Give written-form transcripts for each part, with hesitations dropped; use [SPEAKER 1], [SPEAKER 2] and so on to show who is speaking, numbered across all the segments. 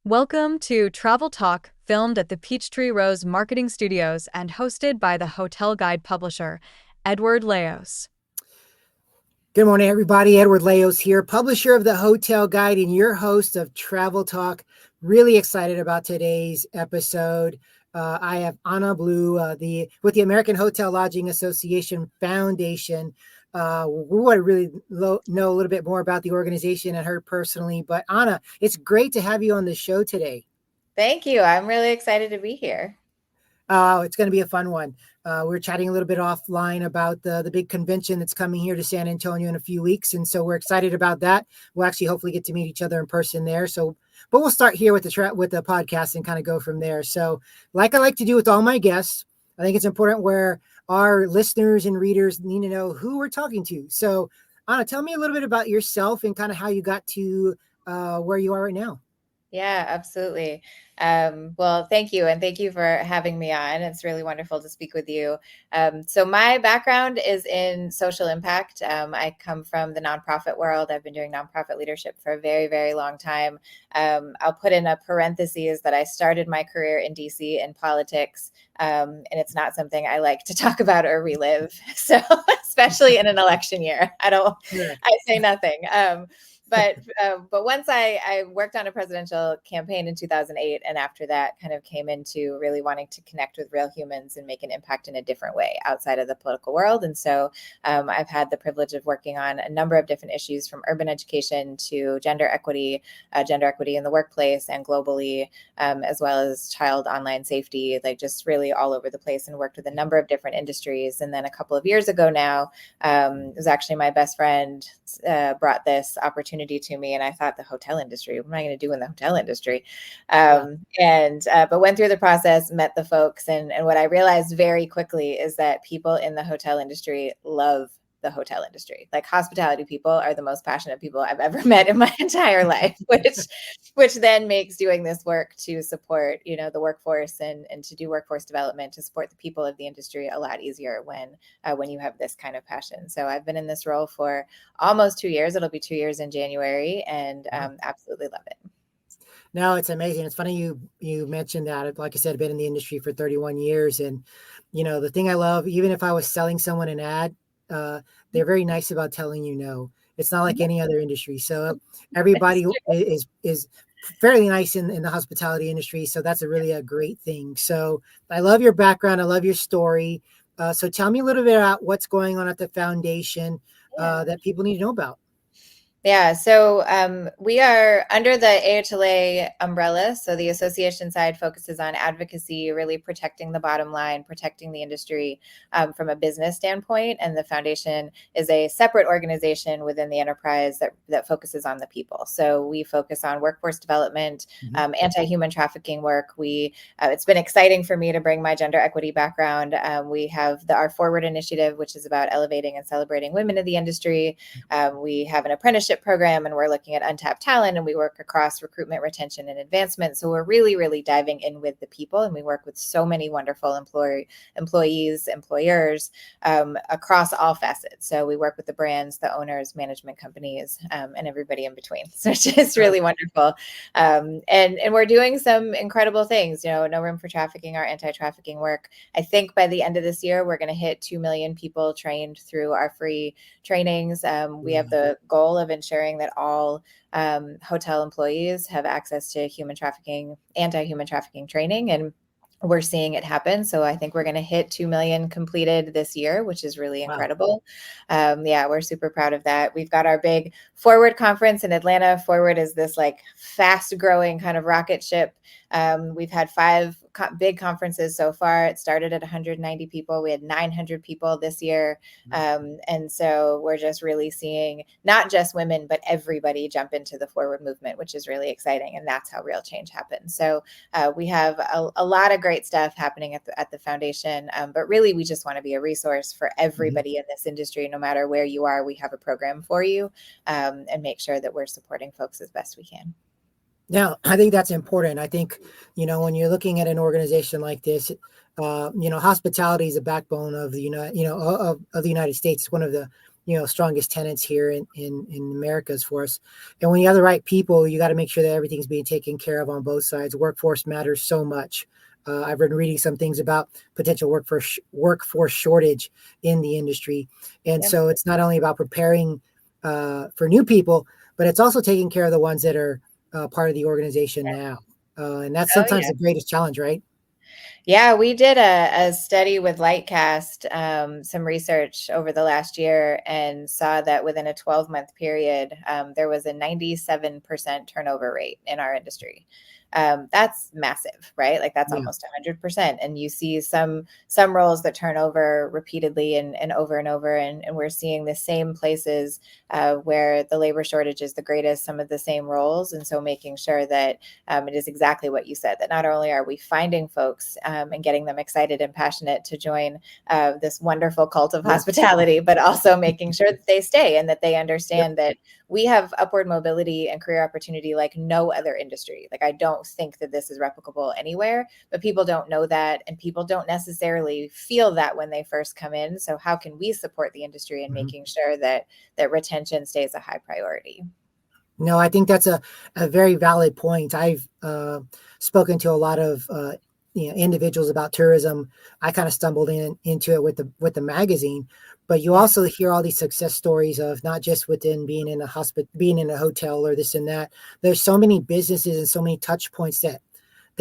[SPEAKER 1] Welcome to Travel Talk, filmed at the Peachtree Rose Marketing Studios and hosted by the hotel guide publisher, Edward Leos.
[SPEAKER 2] Good morning, everybody. Edward Leos here, publisher of the Hotel Guide and your host of Travel Talk. Really excited about today's episode. I have Anna Blue, with the American Hotel Lodging Association Foundation. We want to really know a little bit more about the organization and her personally. But Anna, it's great to have you on the show today.
[SPEAKER 3] Thank you. I'm really excited to be here.
[SPEAKER 2] It's going to be a fun one. We're chatting a little bit offline about the big convention that's coming here to San Antonio in a few weeks. And so we're excited about that. We'll actually hopefully get to meet each other in person there. But we'll start here with the podcast and kind of go from there. So like I like to do with all my guests, I think it's important where our listeners and readers need to know who we're talking to. So Anna, tell me a little bit about yourself and kind of how you got to where you are right now.
[SPEAKER 3] Yeah, absolutely. Well, thank you. And thank you for having me on. It's really wonderful to speak with you. So my background is in social impact. I come from the nonprofit world. I've been doing nonprofit leadership for a very, very long time. I'll put in a parenthesis that I started my career in DC in politics. And it's not something I like to talk about or relive. So especially in an election year, I say nothing. But once I worked on a presidential campaign in 2008, and after that kind of came into really wanting to connect with real humans and make an impact in a different way outside of the political world. And so I've had the privilege of working on a number of different issues, from urban education to gender equity in the workplace and globally, as well as child online safety, like just really all over the place, and worked with a number of different industries. And then a couple of years ago now, it was actually my best friend brought this opportunity to me, and I thought, the hotel industry, what am I going to do in the hotel industry? But went through the process, met the folks, and what I realized very quickly is that people in the hotel industry love the hotel industry. Like, hospitality people are the most passionate people I've ever met in my entire life, which then makes doing this work to support, the workforce and to do workforce development, to support the people of the industry a lot easier when you have this kind of passion. So I've been in this role for almost 2 years. It'll be 2 years in January, and absolutely love it.
[SPEAKER 2] No, it's amazing. It's funny you mentioned that. Like I said, I've been in the industry for 31 years. And, the thing I love, even if I was selling someone an ad, they're very nice about telling you no. It's not like any other industry. So everybody is fairly nice in the hospitality industry. So that's really a great thing. So I love your background. I love your story. So tell me a little bit about what's going on at the foundation that people need to know about.
[SPEAKER 3] Yeah, so we are under the AHLA umbrella. So the association side focuses on advocacy, really protecting the bottom line, protecting the industry from a business standpoint. And the foundation is a separate organization within the enterprise that focuses on the people. So we focus on workforce development, anti-human trafficking work. It's been exciting for me to bring my gender equity background. We have our Forward initiative, which is about elevating and celebrating women in the industry. We have an apprenticeship program, and we're looking at untapped talent, and we work across recruitment, retention, and advancement. So we're really, really diving in with the people, and we work with so many wonderful employees, employers across all facets. So we work with the brands, the owners, management companies, and everybody in between. So it's just really wonderful. And we're doing some incredible things, No Room for Trafficking, our anti-trafficking work. I think by the end of this year, we're going to hit 2 million people trained through our free trainings. We have the goal of ensuring that all hotel employees have access to anti-human trafficking training, and we're seeing it happen. So I think we're going to hit 2 million completed this year, which is really incredible. Wow. We're super proud of that. We've got our big Forward conference in Atlanta. Forward is this like fast growing kind of rocket ship. We've had 5 big conferences so far. It started at 190 people. We had 900 people this year. And so we're just really seeing not just women, but everybody jump into the Forward movement, which is really exciting. And that's how real change happens. So we have a lot of great stuff happening at the foundation. But really, we just want to be a resource for everybody in this industry. No matter where you are, we have a program for you, and make sure that we're supporting folks as best we can.
[SPEAKER 2] Now, I think that's important. I think, when you're looking at an organization like this, hospitality is a backbone of the United States. It's one of the strongest tenants here in Americas for us. And when you have the right people, you got to make sure that everything's being taken care of on both sides. Workforce matters so much. I've been reading some things about potential workforce shortage in the industry. And so it's not only about preparing for new people, but it's also taking care of the ones that are part of the organization now. And that's sometimes the greatest challenge, right?
[SPEAKER 3] Yeah, we did a study with Lightcast, some research over the last year, and saw that within a 12-month period, there was a 97% turnover rate in our industry. That's massive, right? Like that's almost 100%. And you see some roles that turn over repeatedly and over and over. And we're seeing the same places where the labor shortage is the greatest, some of the same roles. And so making sure that it is exactly what you said, that not only are we finding folks and getting them excited and passionate to join this wonderful cult of hospitality, but also making sure that they stay and that they understand that we have upward mobility and career opportunity like no other industry. Like I don't think that this is replicable anywhere, but people don't know that, and people don't necessarily feel that when they first come in. So how can we support the industry in making sure that retention stays a high priority?
[SPEAKER 2] No, I think that's a very valid point. I've spoken to a lot of individuals about tourism. I kind of stumbled into it with the magazine, but you also hear all these success stories of not just within being in a hotel or this and that. There's so many businesses and so many touch points that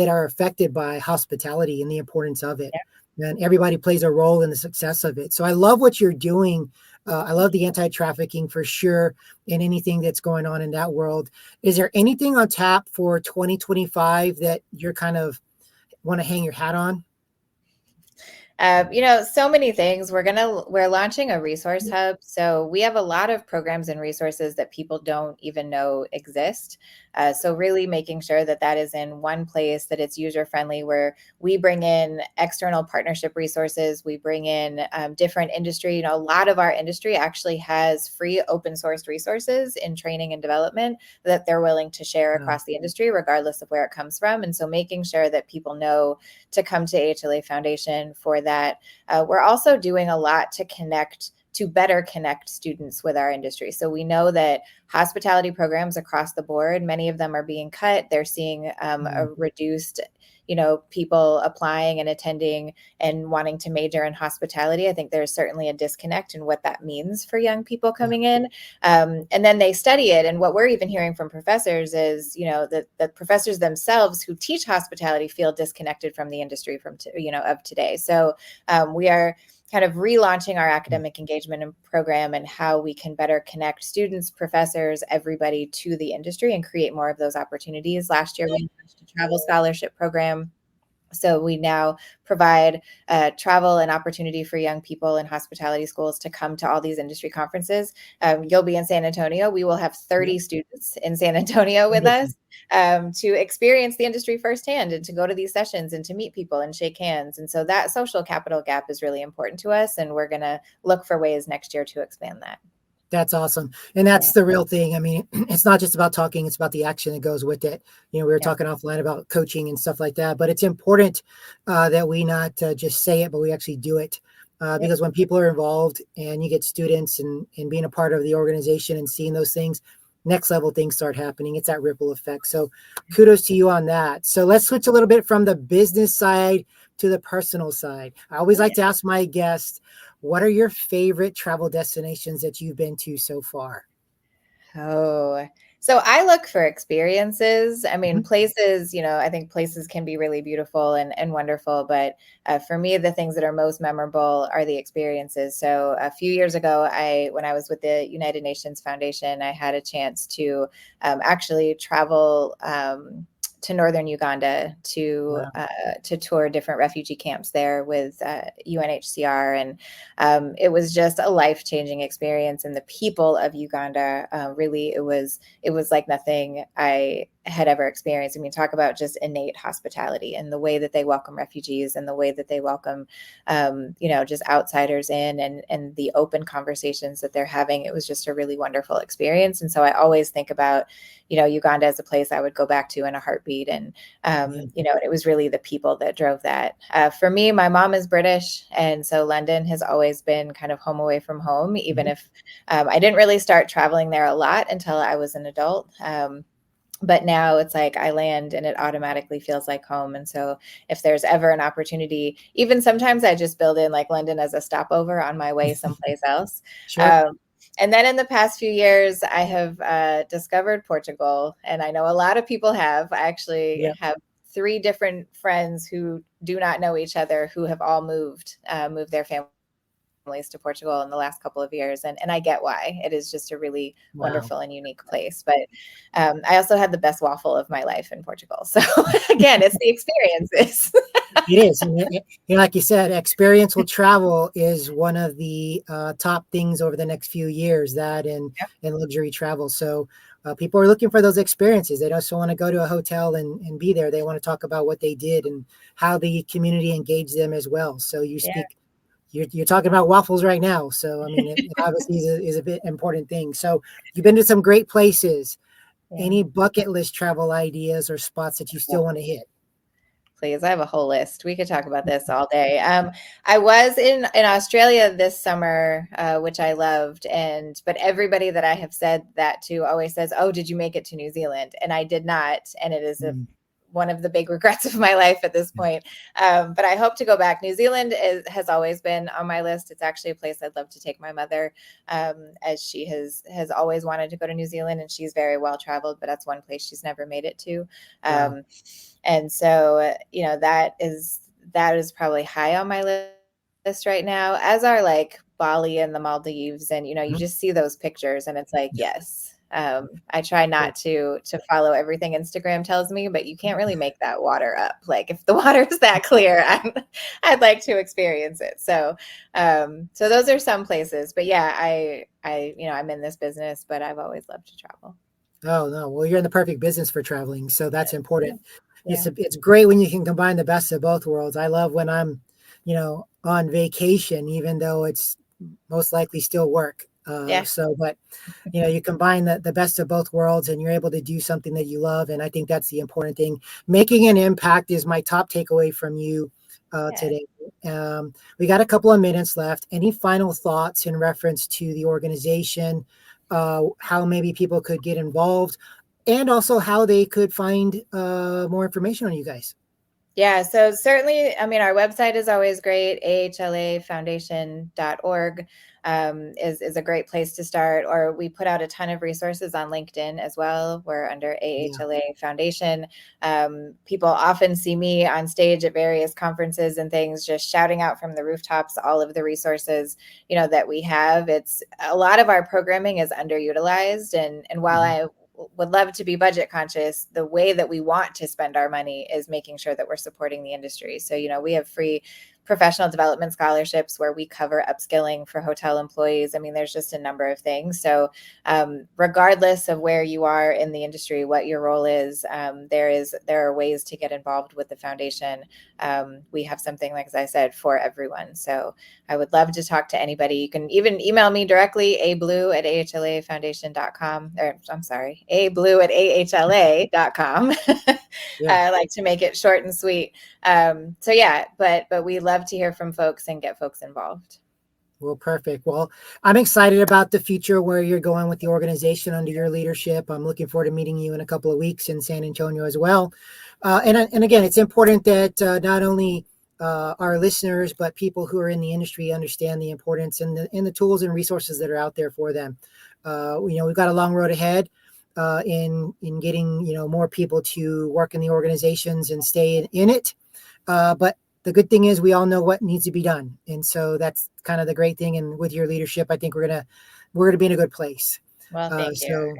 [SPEAKER 2] are affected by hospitality and the importance of it. And everybody plays a role in the success of it. So I love what you're doing. I love the anti-trafficking for sure, and anything that's going on in that world. Is there anything on tap for 2025 that you're kind of want to hang your hat on?
[SPEAKER 3] So many things. We're launching a resource hub. So we have a lot of programs and resources that people don't even know exist. So really making sure that that is in one place, that it's user friendly, where we bring in external partnership resources. We bring in different industry. A lot of our industry actually has free open source resources in training and development that they're willing to share across the industry, regardless of where it comes from. And so making sure that people know to come to AHLA Foundation for that. We're also doing a lot to better connect students with our industry. So we know that hospitality programs across the board, many of them are being cut. They're seeing a reduced, people applying and attending and wanting to major in hospitality. I think there's certainly a disconnect in what that means for young people coming in. And then they study it. And what we're even hearing from professors is, that the professors themselves who teach hospitality feel disconnected from the industry of today. So we are kind of relaunching our academic engagement and program and how we can better connect students, professors, everybody to the industry and create more of those opportunities. Last year, we launched a travel scholarship program. So we now provide travel and opportunity for young people in hospitality schools to come to all these industry conferences. You'll be in San Antonio. We will have 30 students in San Antonio with us to experience the industry firsthand and to go to these sessions and to meet people and shake hands. And so that social capital gap is really important to us. And we're going to look for ways next year to expand that.
[SPEAKER 2] That's awesome. And that's the real thing. I mean, it's not just about talking, it's about the action that goes with it. We were talking offline about coaching and stuff like that, but it's important that we not just say it, but we actually do it. Because when people are involved and you get students and being a part of the organization and seeing those things, next level things start happening. It's that ripple effect. So kudos to you on that. So let's switch a little bit from the business side to the personal side. I always like to ask my guests, what are your favorite travel destinations that you've been to so far?
[SPEAKER 3] Oh, so I look for experiences. I mean, places, I think places can be really beautiful and wonderful, but for me, the things that are most memorable are the experiences. So a few years ago, when I was with the United Nations Foundation, I had a chance to actually travel to northern Uganda to tour different refugee camps there with UNHCR, and it was just a life-changing experience. And the people of Uganda, really, it was like nothing I had ever experienced. I mean, talk about just innate hospitality and the way that they welcome refugees and the way that they welcome, just outsiders in, and the open conversations that they're having. It was just a really wonderful experience. And so I always think about, Uganda as a place I would go back to in a heartbeat. And, it was really the people that drove that. For me, my mom is British. And so London has always been kind of home away from home, even if I didn't really start traveling there a lot until I was an adult. But now it's like I land and it automatically feels like home. And so if there's ever an opportunity, even sometimes I just build in like London as a stopover on my way someplace else.
[SPEAKER 2] Sure.
[SPEAKER 3] And then in the past few years, I have discovered Portugal. And I know a lot of people have. I actually have 3 different friends who do not know each other who have all moved their families to Portugal in the last couple of years. And I get why. It is just a really wonderful and unique place. But I also had the best waffle of my life in Portugal. So again, it's the experiences.
[SPEAKER 2] It is. And like you said, experiential travel is one of the top things over the next few years, that and luxury travel. So people are looking for those experiences. They just want to go to a hotel and be there. They want to talk about what they did and how the community engaged them as well. So you speak. You're talking about waffles right now. So, I mean, it obviously is a bit important thing. So you've been to some great places. Any bucket list travel ideas or spots that you still want to hit?
[SPEAKER 3] Please, I have a whole list. We could talk about this all day. I was in Australia this summer, which I loved. But everybody that I have said that to always says, "Oh, did you make it to New Zealand?" And I did not. And it is one of the big regrets of my life at this point. But I hope to go back. New Zealand has always been on my list. It's actually a place I'd love to take my mother, as she has always wanted to go to New Zealand, and she's very well traveled, but that's one place she's never made it to. And so, that is probably high on my list right now, as are like Bali and the Maldives. And, you just see those pictures and it's like, yes. I try not to follow everything Instagram tells me, but you can't really make that water up. Like if the water is that clear, I'd like to experience it. So those are some places, but I'm in this business, but I've always loved to travel.
[SPEAKER 2] Oh, no. Well, you're in the perfect business for traveling. So that's important. It's great when you can combine the best of both worlds. I love when I'm, on vacation, even though it's most likely still work. But you combine the best of both worlds and you're able to do something that you love. And I think that's the important thing. Making an impact is my top takeaway from you today. We got a couple of minutes left. Any final thoughts in reference to the organization, how maybe people could get involved, and also how they could find more information on you guys?
[SPEAKER 3] Yeah, so certainly, I mean, our website is always great. AHLAfoundation.org is a great place to start. Or we put out a ton of resources on LinkedIn as well. We're under AHLA Foundation. People often see me on stage at various conferences and things, just shouting out from the rooftops all of the resources, that we have. It's a lot of our programming is underutilized. And while I would love to be budget conscious, the way that we want to spend our money is making sure that we're supporting the industry. So, we have free professional development scholarships where we cover upskilling for hotel employees. I mean, there's just a number of things. So regardless of where you are in the industry, what your role is, there are ways to get involved with the foundation. We have something, like as I said, for everyone. So I would love to talk to anybody. You can even email me directly, ablue@ahlafoundation.com, or I'm sorry, ablue@ahla.com. I like to make it short and sweet. But we love to hear from folks and get folks involved.
[SPEAKER 2] Well, perfect. Well, I'm excited about the future where you're going with the organization under your leadership. I'm looking forward to meeting you in a couple of weeks in San Antonio as well. And again, it's important that not only our listeners, but people who are in the industry understand the importance and the tools and resources that are out there for them. We've got a long road ahead in getting more people to work in the organizations and stay in it. But the good thing is we all know what needs to be done. And so that's kind of the great thing. And with your leadership, I think we're going to be in a good place.
[SPEAKER 3] Well, thank you.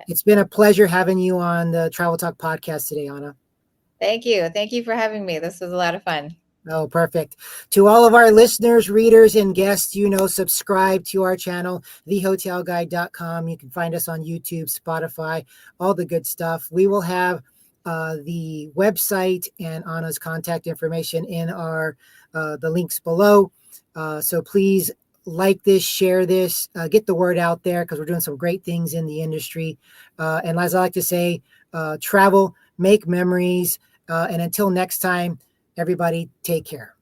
[SPEAKER 2] It's been a pleasure having you on the Travel Talk podcast today, Anna.
[SPEAKER 3] Thank you. Thank you for having me. This was a lot of fun.
[SPEAKER 2] Oh, perfect. To all of our listeners, readers, and guests, subscribe to our channel, thehotelguide.com. You can find us on YouTube, Spotify, all the good stuff. We will have the website and Anna's contact information in the links below. So please like this, share this, get the word out there, because we're doing some great things in the industry. And as I like to say, travel, make memories. And until next time, everybody, take care.